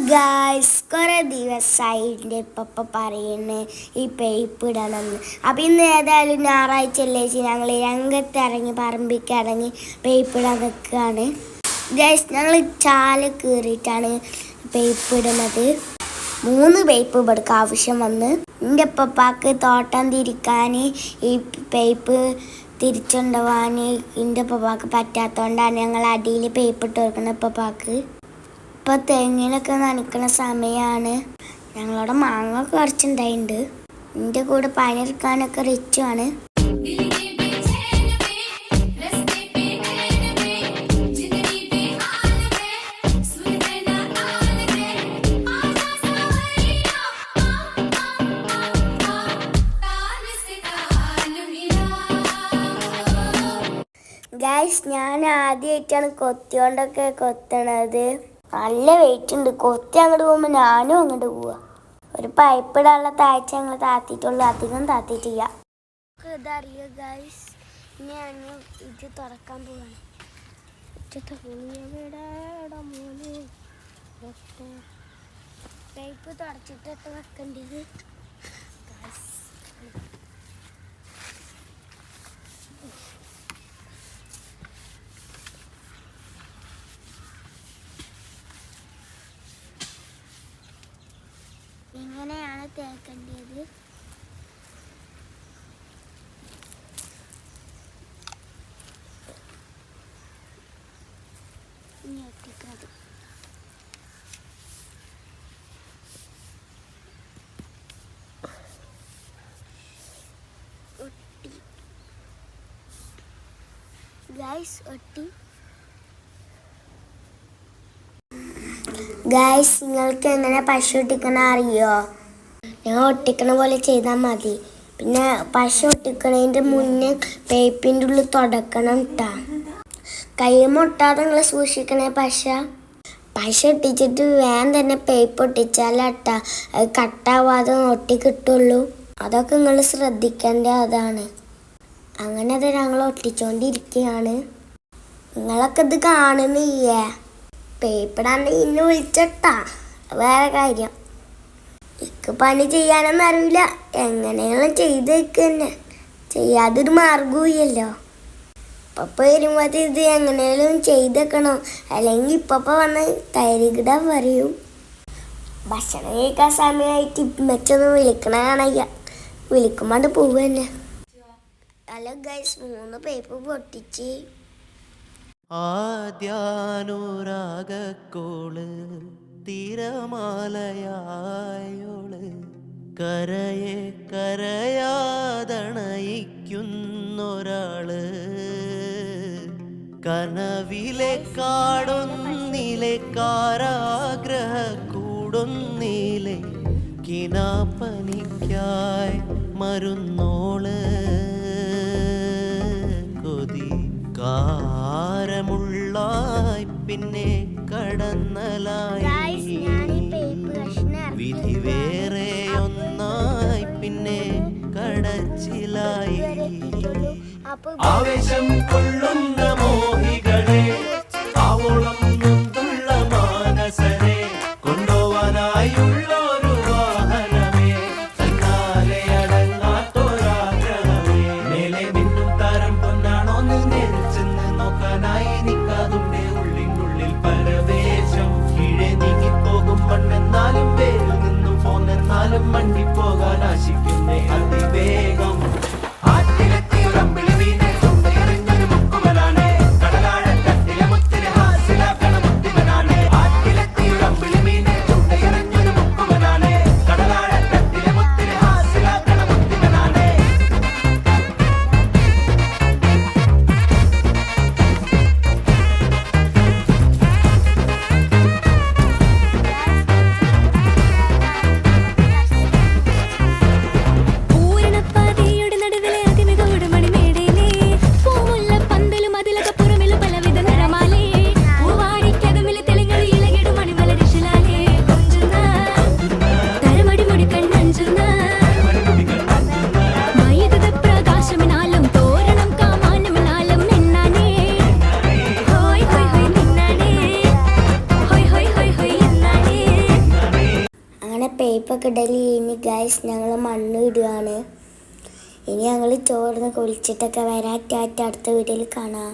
Guys കുറേ ദിവസമായി എൻ്റെ പപ്പ പറയുന്നത് ഈ പൈപ്പ് ഇടണമെന്ന്. അപ്പം ഇന്ന് ഏതായാലും ഞായറാഴ്ച അല്ലേ ഞങ്ങൾ രംഗത്തിറങ്ങി പറമ്പിക്കിറങ്ങി പൈപ്പ് ഇടാൻ നിൽക്കുകയാണ്. ഗായ്സ് ഞങ്ങൾ ചാല കയറിയിട്ടാണ് പൈപ്പ് ഇടുന്നത്. 3 പൈപ്പ് ഇവിടേക്ക് ആവശ്യം വന്ന്. എൻ്റെ പപ്പാക്ക് തോട്ടം തിരിക്കാൻ ഈ പൈപ്പ് തിരിച്ചുകൊണ്ടുപോകാൻ എൻ്റെ പപ്പാക്ക് പറ്റാത്തതുകൊണ്ടാണ് ഞങ്ങൾ അടിയിൽ പൈപ്പ് ഇട്ട് കൊടുക്കുന്നത്. പപ്പാക്ക് ഇപ്പോൾ തെങ്ങിനൊക്കെ നനയ്ക്കുന്ന സമയമാണ്. ഞങ്ങളവിടെ മാങ്ങ കുറച്ചുണ്ടായിട്ടുണ്ട്. എൻ്റെ കൂടെ പണിയെടുക്കാനൊക്കെ റിച്ചുമാണ്. ഗൈസ് ഞാൻ ആദ്യമായിട്ടാണ് കൊത്തിയോണ്ടൊക്കെ കൊത്തണത്. നല്ല വെയിറ്റ് ഉണ്ട്. കൊത്തി അങ്ങോട്ട് പോകുമ്പോൾ ഞാനും അങ്ങോട്ട് പോവുക. ഒരു പൈപ്പ് ഇടാനുള്ള താഴ്ച ഞങ്ങൾ താത്തിയിട്ടുള്ളൂ, അധികം താത്തിയിട്ടില്ല. ഇതറിയോ ഗൈസ്, ഇനി ഞാൻ ഇത് തുറക്കാൻ പോവാണ്. പൈപ്പ് തുറച്ചിട്ടിട്ട് വെക്കേണ്ടത് ഗൈസ്. ഇങ്ങനെയാണ് തേക്കേണ്ടത്. ഇനി ഒട്ടിക്കത്. ഒട്ടി ഗൈസ്, ഒട്ടി. ഗൈസ് നിങ്ങൾക്ക് എങ്ങനെ പശു ഒട്ടിക്കണ അറിയോ? ഞാൻ ഒട്ടിക്കണ പോലെ ചെയ്താൽ മതി. പിന്നെ പശു ഒട്ടിക്കണതിൻ്റെ മുന്നേ പൈപ്പിൻ്റെ ഉള്ളിൽ തുടക്കണം കേട്ടാ. കൈ മുട്ടാതെ നിങ്ങൾ സൂക്ഷിക്കണേ. പശ ഒട്ടിച്ചിട്ട് വേഗം തന്നെ പൈപ്പ് ഒട്ടിച്ചാലട്ടാ അത് കട്ടാവാതെ ഒട്ടി കിട്ടുള്ളൂ. അതൊക്കെ നിങ്ങൾ ശ്രദ്ധിക്കേണ്ട അതാണ്. അങ്ങനെ അത് ഞങ്ങൾ ഒട്ടിച്ചോണ്ടിരിക്കുകയാണ്. നിങ്ങളൊക്കെ ഇത് കാണുന്നില്ലേ? പേപ്പറാണ് ഇന്ന് വിളിച്ചട്ടാ. വേറെ കാര്യം, എനിക്ക് പണി ചെയ്യാനൊന്നും അറിയില്ല. എങ്ങനെയെങ്കിലും ചെയ്ത് വെക്കുക തന്നെ, ചെയ്യാതൊരു മാർഗവുമില്ലല്ലോ. പപ്പ വരുമ്പോൾ ഇത് എങ്ങനെയാലും ചെയ്തേക്കണം, അല്ലെങ്കിൽ ഇപ്പപ്പ വന്ന് തരികിട പറയും. ഭക്ഷണം കഴിക്കാൻ സമയമായിട്ട് മെച്ചൊന്ന് വിളിക്കണ കാണയ്യ. വിളിക്കുമ്പോൾ പോവുക തന്നെ. ഹലോ ഗൈസ്, 3 പൈപ്പ് പൊട്ടിച്ച്. ആദ്യാനുരാഗക്കോള് തിരമാലയായോള് കരയെ കരയാതണയിക്കുന്നൊരാള് കനവിലെ കാടൊന്നിലെ കാരാഗ്രഹ കൂടൊന്നിലെ കിനാപ്പനിക്കായി മരുന്നോള് കൊതി കാരമുള്ളായി പിന്നെ കടന്നലായി വിധി വേറെ ഒന്നായി പിന്നെ കടച്ചിലായി. ആവേശം കൊള്ളുന്ന മോഹികളെ, ആവോളം നൊന്തുള്ള മാനസരെ കൊണ്ടുപോവാനായുള്ളൊരു വാഹനമേ, തന്നാലെ അടങ്ങാത്തൊരാഗ്രഹമേ. മേലെ മിന്നും താരം പൊന്നാണോന്ന് നേരിച്ചെന്ന് നോക്കാനായി നിൽക്കാതുണ്ടേ ഉള്ളിനുള്ളിൽ പരവേശം. കീഴെ നീങ്ങിപ്പോകും മണ്ണെന്നാലും വേരിൽ നിന്നും പോന്നെന്നാലും മണ്ടിപ്പോകാൻ ആശിക്കുന്നേ അതിവേഗം. ആറ്റിലെത്തി ഉറമ്പിളി വീണേ ചുണ്ടയെറിഞ്ഞൊരു മുക്കുമലാണേ. പേപ്പൊക്കെ ഇടല് കഴിഞ്ഞ് ഗൈസ് ഞങ്ങൾ മണ്ണ് ഇടുകയാണ്. ഇനി ഞങ്ങൾ ചോറിന് കുളിച്ചിട്ടൊക്കെ വരാം. ടാറ്റ, അടുത്ത വീഡിയോയിൽ കാണാം.